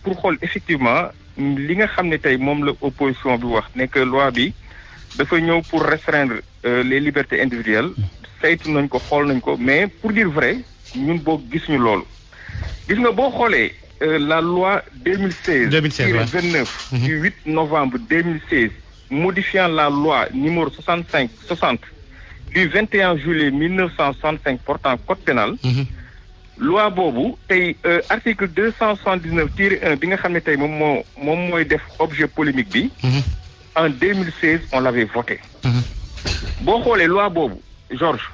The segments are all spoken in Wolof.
pour xool effectivement li nga xam ne tey moom la opposition bi wax ne que loi bi dafa ñëw pour restreindre les libertés individuelles saytu nañ ko xool nañ ko mais pour dire vrai ñun boo gis ñu loolu gis nga boo xoolee la loi 2016-29 du 8 novembre 2016 modifiant la loi numéro 65-60 du 21 juillet 1965 portant code pénal loi boobu tey article 279-1 bi nga xam ne tey moom mooy def objet polémique bi en 2016 on l'avait voté boo xoolee loi boobu Georges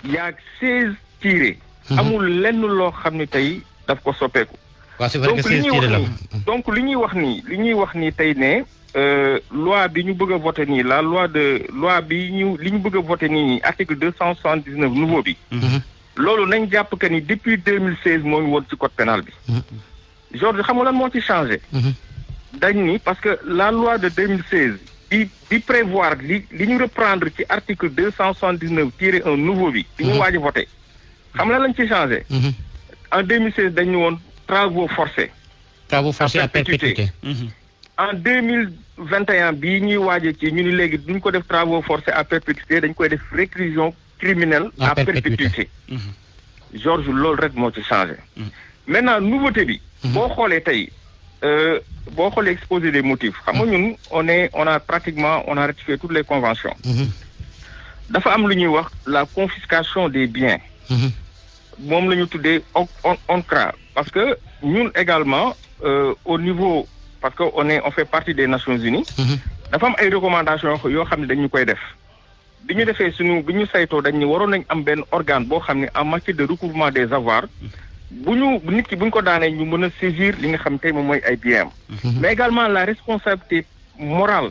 y a 16 tirés amul lenn loo xam ne tey daf ko soppeeku donc li ñuy wax nii tey ne loi bi ñu bëgg a voté nii li ñu bëgg a voté nii article 279 nouveau bi loolu nañ jàpp que ni depuis 2016 moo ngi woon ci code pénal bi Georges xam nga lan moo ci changé dañ ni parce que la loi de 2016 bi prévoir li ñu reprendre ci article 279-1 nouveau bi ñu waaj a voté xam nga lañ ci changé en 2016 dañ ñu woon travaux forcés à perpétuité en 2021 bii ñuy waaje ci ñu ni léegi duñ ko def travaux forcés à perpétuité dañ koy def réclusion criminelle à perpétuité Georges loolu rek moo ci changé maintenant nouveauté bi boo xoolee tey boo xoolee exposé des motifs xam nga ñun on a ratifié toutes les conventions dafa am lu ñuy wax la confiscation des biens moom la ñu tuddee ONCRA parce que ñun également au niveau parce que on fait partie des Nations Unies dafa am ay recommandations yoo xam ne dañu koy def bi ñu defee bi ñu saytoo dañ ñu waroon nañ am benn organe boo xam ne en matière de recouvrement des avoirs nit ki bu ñu ko daanee ñu mën a saisir li nga xam tey moom mooy ay biens mais également la responsabilité morale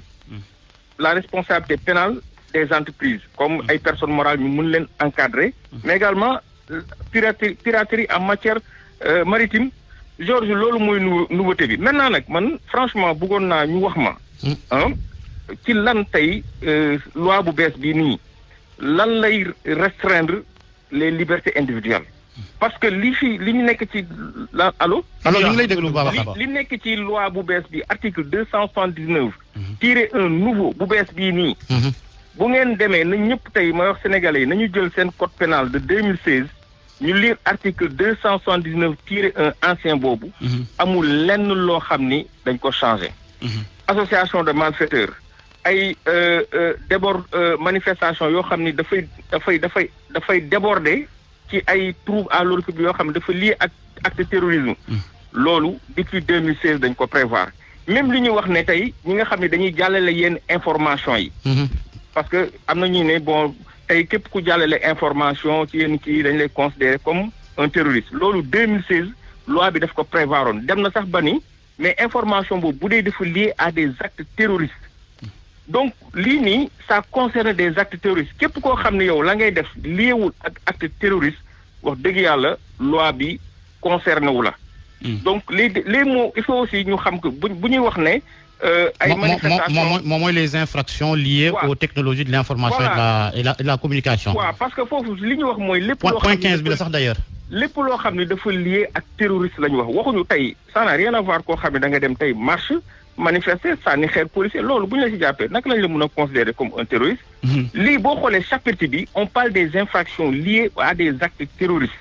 la responsabilité pénale des entreprises comme ay personnes morales ñu mën leen encadrer mais également piraterie en matière maritime Georges loolu mooy nouveauté bi maintenant nag man franchement bëggoon naa ñu wax ma ci lan tey loi bu bees bii nii lan lay restreindre les libertés individuelles parce que li ñu nekk ci allo ñu ngi lay déglu baax li nekk ci loi bu bees bi article 279-1 nouveau bu bees bii nii bu ngeen demee na ñëpp tey may wax sénégalais yi nañu jël seen code pénal de 2016 ñu lire article 279-1 ancien boobu amul lenn loo xam ni dañ ko changé association de malfaiteurs ay manifestation yoo xam ni dafay déborder ci ay troubles à l'ordre public yoo xam ne dafa lié ak acte terrorisme loolu depuis 2016 dañ ko prévoir même li ñuy wax ne tey ñi nga xam ne dañuy jàllale yenn information yi parce que am na ñu ne bon tey képp ku jàllale information ci yenn kii dañ lay considérer comme un terroriste loolu 2016 loi bi daf ko prévoiroon dem na sax ba ni mais information boobu bu dee dafa lié à des actes terroristes donc lii nii ça concerne des actes terroristes képp koo xam ne yow la ngay def liéwul ak acte terroriste wax dëgg yàlla loi bi concerné wu la donc les mots il faut aussi ñu xam que bu ñuy wax ne ay manifestations moom mooy les infractions liées aux technologies de l'information et de la communication waaw parce que foofu li ñu wax mooy lépp loo point 15 bi la sax d'ailleurs lépp loo xam ne dafa lié ak terroriste la ñu wax waxuñu tey ça n'a rien à voir koo xam ne da nga dem tey marche manifester sànni xeer policier loolu bu ñu la si jàppee naka lañ la mën a considérer comme un terroriste lii boo xoolee chapitre bi on parle des infractions liées à des actes terroristes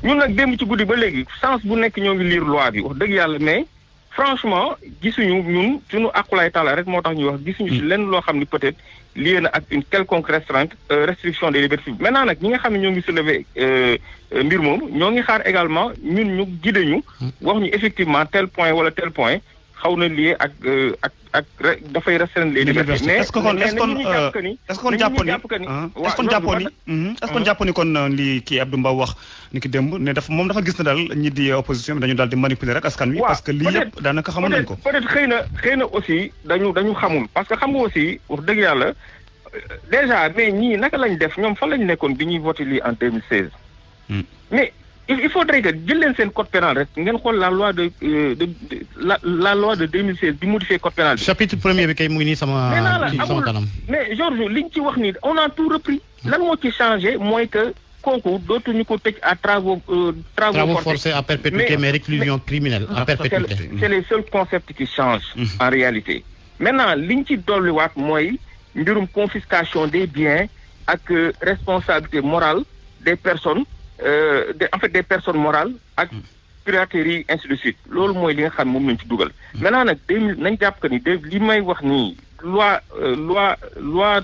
ñun nag démb ci guddi ba léegi sens bu nekk ñoo ngi lire loi bi wax dëgg yàlla mais franchement gisuñu ñun suñu aqulaay taala rek moo tax ñuy wax gisuñu ci lenn loo xam ni peut-être lié na ak une quelconque restriction des libertés publiques maintenant nag ñi nga xam ne ñoo ngi soulever mbir moom ñoo ngi xaar également ñun ñu guider ñu wax ñu effectivement tel point wala tel point xaw na lié ak dafay restreindre les libertés mais est-ce que kon jàpp ni kon li kii Abdou Mbow wax ni ki démb ne moom dafa gis na daal ñi di opposition bi dañu daal di manipuler rek askan wi parce que lii yëpp daanaka xamoon nañ ko peut-être xëy na aussi dañu xamul parce que xam nga aussi wax dëgg yàlla déjà mais ñii naka lañ def ñoom fan lañ nekkoon bi ñuy voté lii en 2016 mais il faudrait que jël leen seen code pénal rek ngeen xool la loi de loi de 2016 bi modifié code pénal bi. chapitre premier bi kay mu ngi nii sama kanam. mais Georges liñ ci wax nii on a tout repris. lan moo ci changé mooy que kooku dootuñu ko tëj à travaux forcés à perpétuité mais réclusion criminelle à perpétuité. C'est les seuls concepts qui changent en réalité. Maintenant liñ ci dolliwaat mooy mbirum confiscation des biens ak responsabilité morale des personnes en fait des personnes morales ak piraterie ainsi de suite loolu mooy li nga xam moom lañ ci dugal. maintenant nag 2000 nañ jàpp que ni li may wax nii loi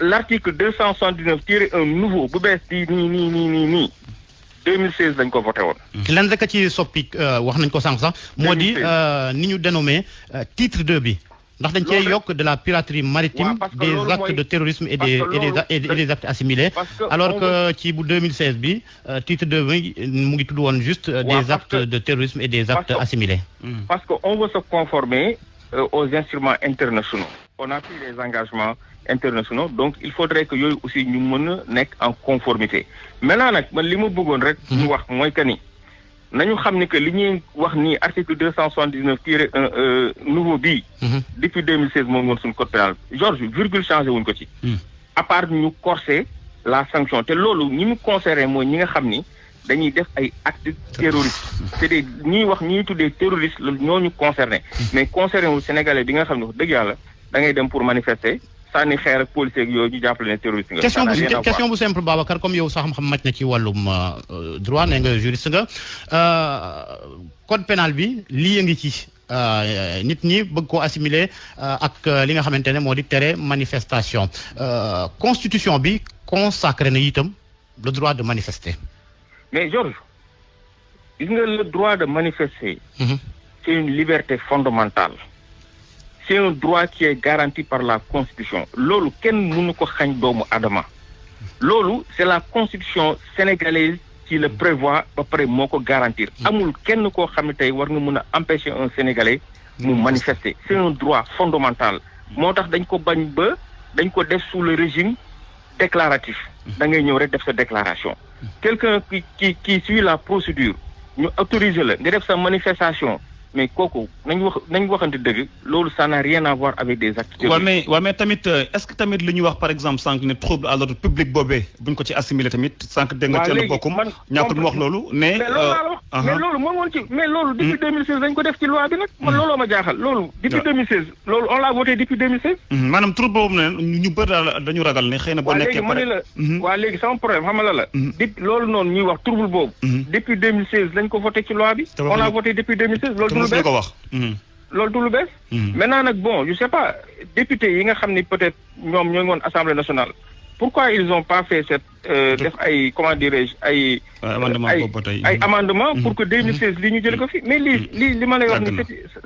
l'article 279-1 nouveau bu bees bi nii 2016 lañ ko voté woon. lan rek a ci soppi wax nañ ko sànq sax moo di ni ñu dénommé titre 2 bi. ndax dañ cee yokk de la piraterie maritime des actes de terrorisme et des actes assimilés alors que ci bu 2016 bi titre 2 bi mu ngi tudd woon juste des actes de terrorisme et des actes assimilés. Parce que on veut se conformer aux instruments internationaux. On a pris les engagements internationaux donc il faudrait que yooyu aussi ñu mën a nekk en conformité maintenant nag man li ma bëggoon rek ñu wax mooy que ni nañu xam ni que li ñuy wax ni article 279-1 nouveau bii. depuis 2016 moom woon suñu code pénal Georges virgule changé wuñ ko ci. à part ñu corser la sanction te loolu ñi mu concerné mooy ñi nga xam ni dañuy def ay actes terroristes c'est des ñuy wax ñuy tuddee terroristes loolu ñoo ñu concerné. mais concerné wu Sénégalais bi nga xam ne wax dëgg yàlla da ngay dem pour manifester. sànni xeer ak policier ak yooyu ñu jàppale ne terroriste nga. question bu simple Babacar comme yow sax xam màcc na ci wàllum droit ne nga juriste nga code pénal bi lii ngi ci nit ñi bëgg koo assimiler ak li nga xamante ne moo di tere manifestation constitution bi consacré na itam le droit de manifester. mais Georges gis nga le droit de manifester. c'est une liberté fondamentale. C'est un droit qui est garanti par la Constitution. Lolu ken mënu ko xagn doomu adama. Lolu c'est la Constitution sénégalaise qui le prévoit ba paré moko garantir. Amul kenn ko xamné tay war nga mëna empêcher un Sénégalais mu manifester. C'est un droit fondamental. Motax dañ ko bañ ba dañ ko def sous le régime déclaratif. Da ngay ñëw rek def sa déclaration. Quelqu'un qui suit la procédure, ñu autoriser la nga def sa manifestation. Mais kooku nañ waxante dëgg loolu ça n'a rien à voir avec des actes terroristes. mais tamit est-ce que tamit li ñu wax par exemple sànq ne trouble à l'ordre public boobee buñ ko ci assimilé tamit sànq dégg nga teel bokkum ñàkkul mu wax loolu mais loolu moo woon ci mais loolu depuis 2016 dañ ko def ci loi bi nag man looloo ma jaaxal loolu depuis 2016 loolu on l'a voté depuis 2016 maanaam trouble boobu ne ñu bëri daal dañu ragal ne xëy na boo nekkee pare waa léegi sama problème xam nga la depuis loolu noonu ñuy wax trouble boobu depuis 2016 lañ ko voté ci loi bi on l'a voté depuis 2016 loolu du lu bees maintenant nag bon je sais pas député yi nga xam ni peut-être ñoom ñoo ngi woon assemblée nationale pourquoi ils ont pas fait cette def ay comment dirais-je ay amendement pour que 2016 li ñu jël ko fi mais li ma lay wax ni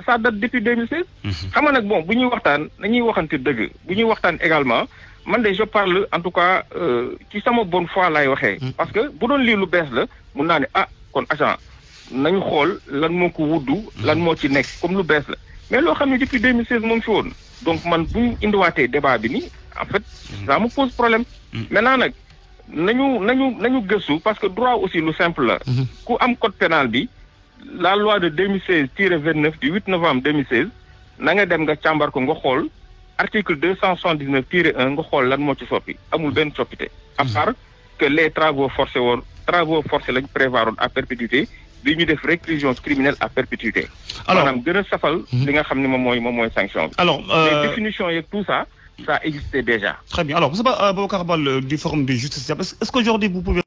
ça date depuis 2016 xam nga nag bon bu ñuy waxtaan dañuy waxante dëgg bu ñuy waxtaan également man de je parle en tout cas ci sama bonne foi laay waxee parce que bu doon lii lu bees la mun naa ne kon agent nañu xool lan moo ko wuddu lan moo ci nekk comme lu bees la mais loo xam ne depuis 2016 moo ngi fi woon donc man bu ñu indiwaatee débat bi nii en fait ça me pose problème maintenant nag nañu gëstu parce que droit aussi lu simple la ku am code pénal bi la loi de 2016-29 du 8 novembre 2016 na nga dem nga càmbar ko nga xool article 279-1 nga xool lan moo ci soppi amul benn soppite à part que les travaux forcés lañ prévoiroon à perpétuité bi ñu def réclusion criminelle à perpétuité. alors maanaam gën a safal. li nga xam ne moom mooy sanction bi. alors les définitions yeeg tout ça existait déjà. très bien alors Moussa Babacar Bal du forum de justice est-ce qu'aujourd'hui vous pouvez